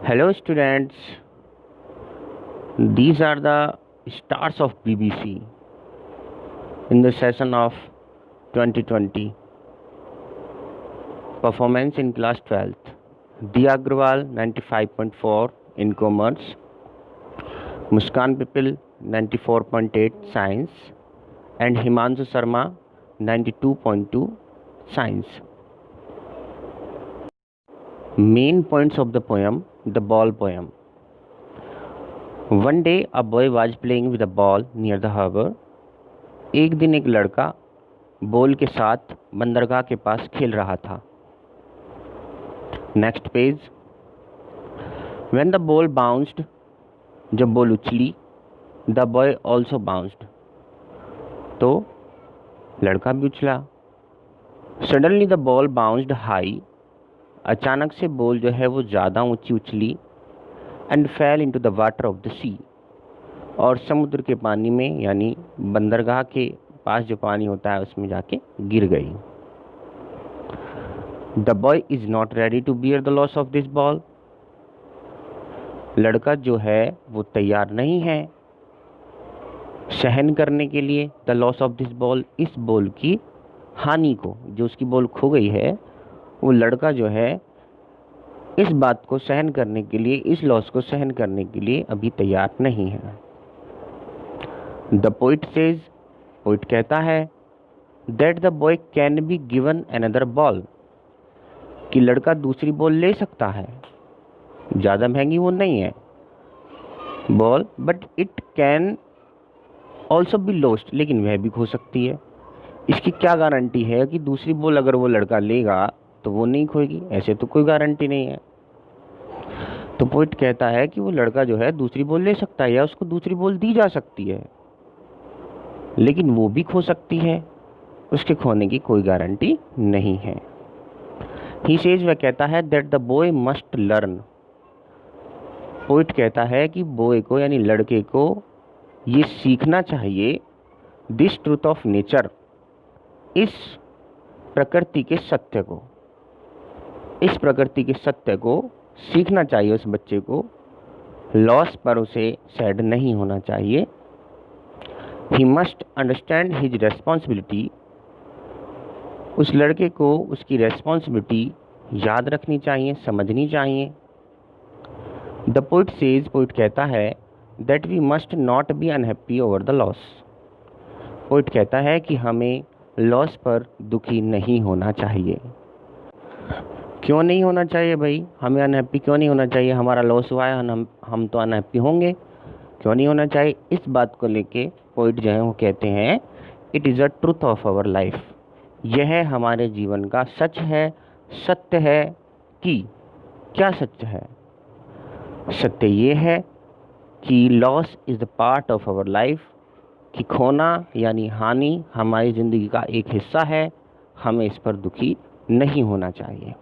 Hello students, these are the stars of BBC in the session of 2020. Performance in class 12th. Diya Agrawal 95.4 in commerce, Muskan Pipil 94.8 science and Himanshu Sharma 92.2 science. Main points of the poem, the ball poem. One day a boy was playing with a ball near the harbor. एक दिन एक लड़का ball के साथ बंदरगाह के पास खेल रहा था. Next page. When the ball bounced, जब बॉल उछली, the boy also bounced, तो लड़का भी उछला. Suddenly the ball bounced high, अचानक से बॉल जो है वो ज़्यादा ऊंची उछली. And fell into the water of the sea, और समुद्र के पानी में यानी बंदरगाह के पास जो पानी होता है उसमें जाके गिर गई. The boy is not ready to bear the loss of this ball, लड़का जो है वो तैयार नहीं है सहन करने के लिए the loss of this ball, इस बॉल की हानि को. जो उसकी बॉल खो गई है वो लड़का जो है इस बात को सहन करने के लिए, इस लॉस को सहन करने के लिए अभी तैयार नहीं है. द पोइट सेज, पोइट कहता है, that the boy can be given another ball, कि लड़का दूसरी बॉल ले सकता है. ज़्यादा महंगी वो नहीं है ball, but it can also be lost, लेकिन वह भी खो सकती है. इसकी क्या गारंटी है कि दूसरी बॉल अगर वो लड़का लेगा तो वो नहीं खोएगी? ऐसे तो कोई गारंटी नहीं है. तो पोइट कहता है कि वो लड़का जो है दूसरी बॉल ले सकता है या उसको दूसरी बॉल दी जा सकती है, लेकिन वो भी खो सकती है. उसके खोने की कोई गारंटी नहीं है. ही सेज, वह कहता है, that the boy must learn, poet कहता है कि बॉय को यानी लड़के को ये सीखना चाहिए, दिस ट्रूथ ऑफ नेचर, इस प्रकृति के सत्य को, इस प्रकृति के सत्य को सीखना चाहिए उस बच्चे को. लॉस पर उसे सैड नहीं होना चाहिए. He must understand his responsibility, उस लड़के को उसकी रेस्पॉन्सिबिलिटी याद रखनी चाहिए, समझनी चाहिए. द पोइट सेज, पोइट कहता है, that we must not be unhappy over the loss, poet कहता है कि हमें लॉस पर दुखी नहीं होना चाहिए. क्यों नहीं होना चाहिए भाई? हमें अनहैप्पी क्यों नहीं होना चाहिए? हमारा लॉस हुआ है, हम तो अनहैप्पी होंगे, क्यों नहीं होना चाहिए? इस बात को लेके पोइट जो है वो कहते हैं, it is a truth of our life, यह हमारे जीवन का सच है, सत्य है. कि क्या सत्य है? सत्य ये है कि loss is the part of our life, कि खोना यानी हानि हमारी ज़िंदगी का एक हिस्सा है, हमें इस पर दुखी नहीं होना चाहिए.